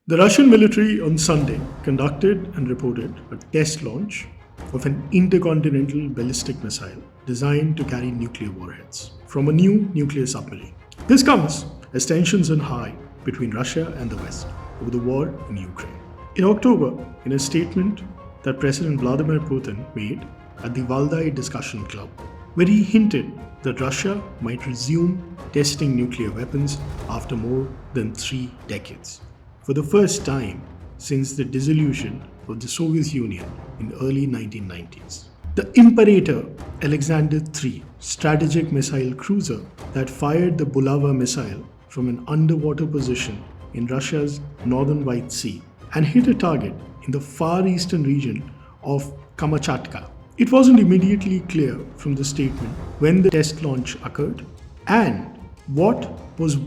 The Russian military on Sunday conducted and reported a test launch of an intercontinental ballistic missile designed to carry nuclear warheads from a new nuclear submarine. This comes as tensions are high between Russia and the West over the war in Ukraine. In October, in a statement that President Vladimir Putin made at the Valdai Discussion Club, where he hinted that Russia might resume testing nuclear weapons after more than 3 decades, for the first time since the dissolution of the Soviet Union in early 1990s. The Imperator Alexander III strategic missile cruiser that fired the Bulava missile from an underwater position in Russia's northern White Sea and hit a target in the far eastern region of Kamchatka. It wasn't immediately clear from the statement when the test launch occurred and what was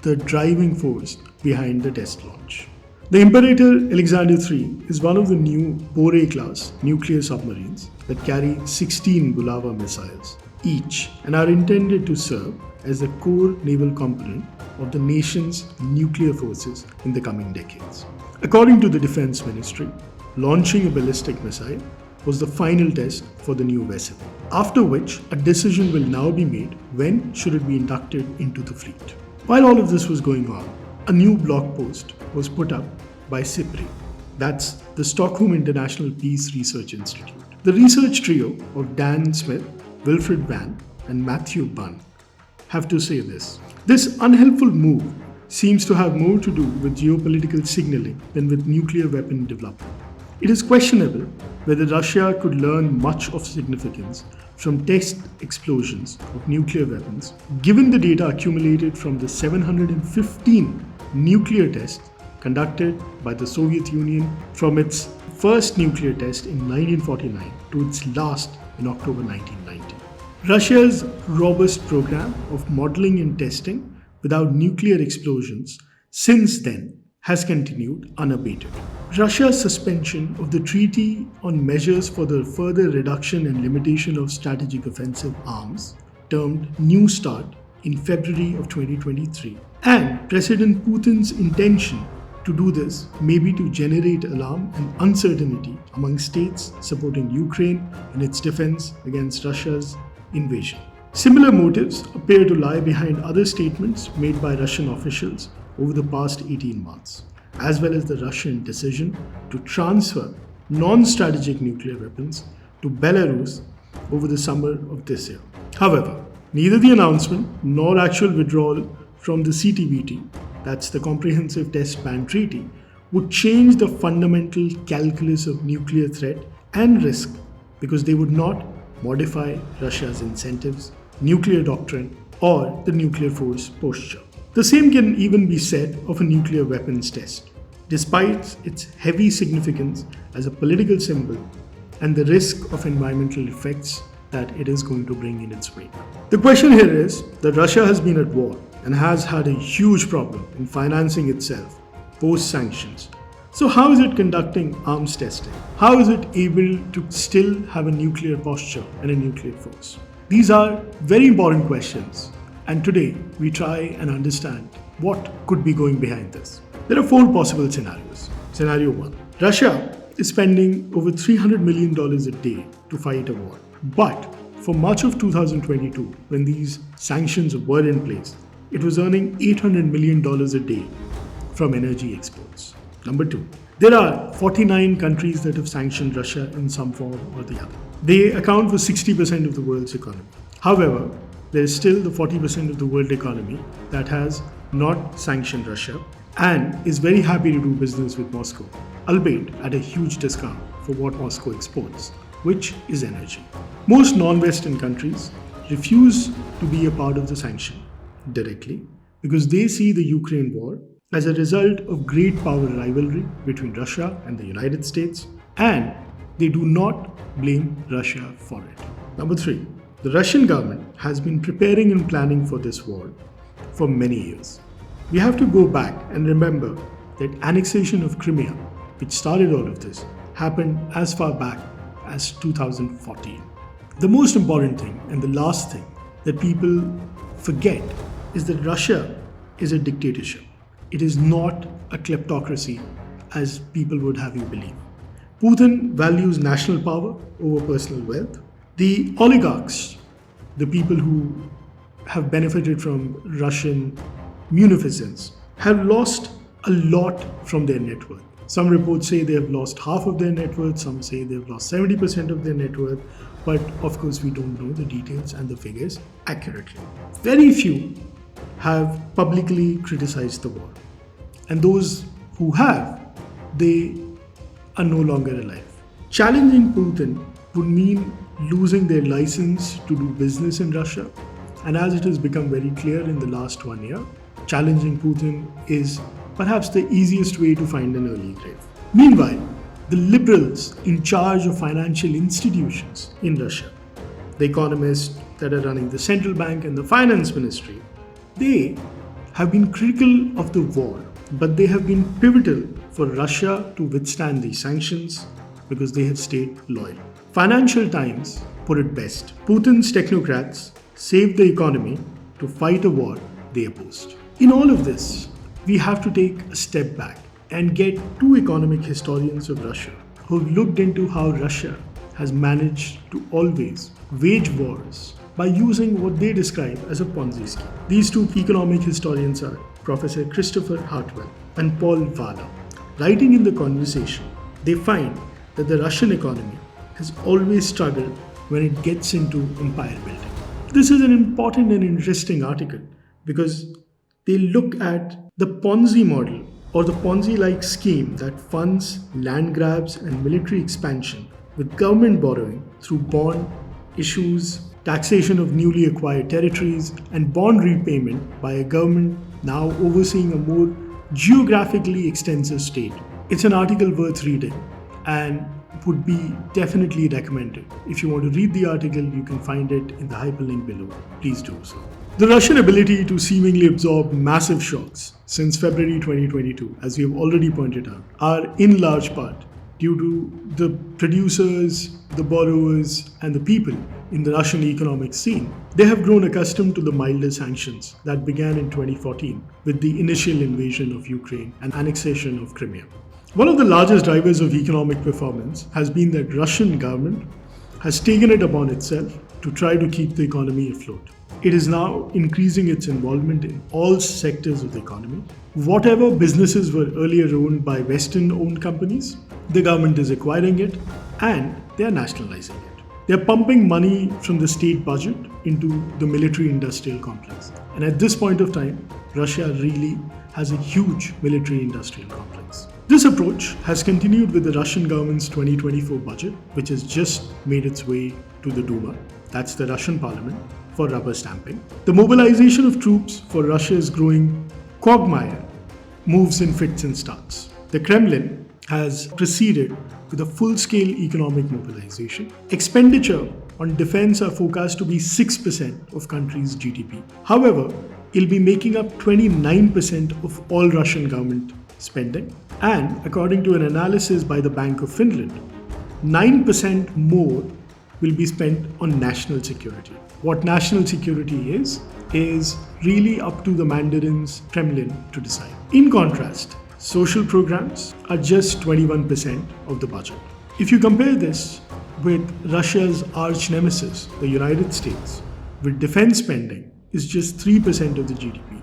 the driving force behind the test launch. The Imperator Alexander III is one of the new Bore-class nuclear submarines that carry 16 Bulava missiles each and are intended to serve as the core naval component of the nation's nuclear forces in the coming decades. According to the Defense Ministry, launching a ballistic missile was the final test for the new vessel, after which a decision will now be made when should it be inducted into the fleet. While all of this was going on, a new blog post was put up by SIPRI, that's the Stockholm International Peace Research Institute. The research trio of Dan Smith, Wilfred Vann, and Matthew Bunn have to say this. This unhelpful move seems to have more to do with geopolitical signaling than with nuclear weapon development. It is questionable whether Russia could learn much of significance from test explosions of nuclear weapons, given the data accumulated from the 715 nuclear tests conducted by the Soviet Union from its first nuclear test in 1949 to its last in October 1990. Russia's robust program of modeling and testing without nuclear explosions since then has continued unabated. Russia's suspension of the Treaty on Measures for the Further Reduction and Limitation of Strategic Offensive Arms, termed New START, in February of 2023, and President Putin's intention to do this may be to generate alarm and uncertainty among states supporting Ukraine in its defense against Russia's invasion. Similar motives appear to lie behind other statements made by Russian officials over the past 18 months, as well as the Russian decision to transfer non-strategic nuclear weapons to Belarus over the summer of this year. However, neither the announcement nor actual withdrawal from the CTBT, that's the Comprehensive Test Ban Treaty, would change the fundamental calculus of nuclear threat and risk because they would not modify Russia's incentives, nuclear doctrine, or the nuclear force posture. The same can even be said of a nuclear weapons test, despite its heavy significance as a political symbol and the risk of environmental effects that it is going to bring in its wake. The question here is that Russia has been at war and has had a huge problem in financing itself post-sanctions. So how is it conducting arms testing? How is it able to still have a nuclear posture and a nuclear force? These are very important questions, and today we try and understand what could be going behind this. There are 4 possible scenarios. Scenario 1. Russia is spending over $300 million a day to fight a war. But for much of 2022, when these sanctions were in place, it was earning $800 million a day from energy exports. Number 2. There are 49 countries that have sanctioned Russia in some form or the other. They account for 60% of the world's economy. However, there is still the 40% of the world economy that has not sanctioned Russia and is very happy to do business with Moscow, albeit at a huge discount for what Moscow exports, which is energy. Most non-Western countries refuse to be a part of the sanction directly because they see the Ukraine war as a result of great power rivalry between Russia and the United States, and they do not blame Russia for it. Number 3. The Russian government has been preparing and planning for this war for many years. We have to go back and remember that annexation of Crimea, which started all of this, happened as far back as 2014. The most important thing and the last thing that people forget is that Russia is a dictatorship. It is not a kleptocracy as people would have you believe. Putin values national power over personal wealth. The oligarchs, the people who have benefited from Russian munificence, have lost a lot from their net worth. Some reports say they have lost half of their net worth, some say they've lost 70% of their net worth, but of course we don't know the details and the figures accurately. Very few have publicly criticized the war, and those who have, they are no longer alive. Challenging Putin would mean losing their license to do business in Russia, and as it has become very clear in the last 1 year, challenging Putin is perhaps the easiest way to find an early grave. Meanwhile, the liberals in charge of financial institutions in Russia, the economists that are running the central bank and the finance ministry, they have been critical of the war, but they have been pivotal for Russia to withstand these sanctions because they have stayed loyal. Financial Times put it best: Putin's technocrats saved the economy to fight a war they opposed. In all of this, we have to take a step back and get two economic historians of Russia who have looked into how Russia has managed to always wage wars by using what they describe as a Ponzi scheme. These two economic historians are Professor Christopher Hartwell and Paul Valla. Writing in the conversation, they find that the Russian economy has always struggled when it gets into empire building. This is an important and interesting article because they look at the Ponzi model or the Ponzi-like scheme that funds land grabs and military expansion with government borrowing through bond issues, taxation of newly acquired territories, and bond repayment by a government now overseeing a more geographically extensive state. It's an article worth reading and would be definitely recommended. If you want to read the article, you can find it in the hyperlink below. Please do so. The Russian ability to seemingly absorb massive shocks since February 2022, as we have already pointed out, are in large part due to the producers, the borrowers, and the people in the Russian economic scene. They have grown accustomed to the milder sanctions that began in 2014 with the initial invasion of Ukraine and annexation of Crimea. One of the largest drivers of economic performance has been that Russian government has taken it upon itself to try to keep the economy afloat. It is now increasing its involvement in all sectors of the economy. Whatever businesses were earlier owned by Western-owned companies, the government is acquiring it and they are nationalizing it. They are pumping money from the state budget into the military-industrial complex. And at this point of time, Russia really has a huge military-industrial complex. This approach has continued with the Russian government's 2024 budget, which has just made its way to the Duma, that's the Russian parliament, for rubber stamping. The mobilization of troops for Russia's growing quagmire moves in fits and starts. The Kremlin has proceeded with a full-scale economic mobilization. Expenditure on defense are forecast to be 6% of country's GDP. However, it'll be making up 29% of all Russian government spending. And according to an analysis by the Bank of Finland, 9% more will be spent on national security. What national security is really up to the Mandarin's Kremlin to decide. In contrast, social programs are just 21% of the budget. If you compare this with Russia's arch nemesis, the United States, with defense spending is just 3% of the GDP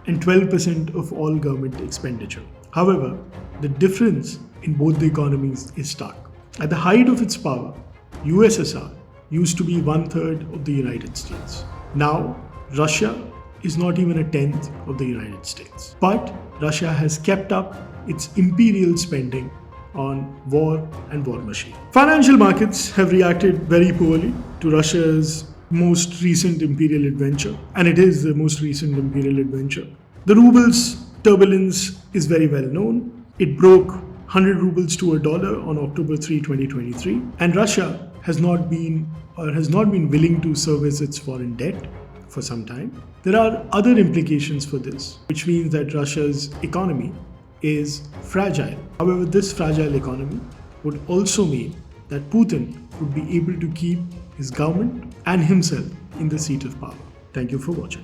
and 12% of all government expenditure. However, the difference in both the economies is stark. At the height of its power, USSR used to be 1/3 of the United States. Now, Russia is not even a 10th of the United States. But Russia has kept up its imperial spending on war and war machine. Financial markets have reacted very poorly to Russia's most recent imperial adventure, and it is the most recent imperial adventure. The ruble's turbulence is very well known. It broke 100 rubles to a dollar on October 3, 2023, and Russia has not been willing to service its foreign debt for some time. There are other implications for this, which means that Russia's economy is fragile. However, this fragile economy would also mean that Putin would be able to keep his government and himself in the seat of power. Thank you for watching.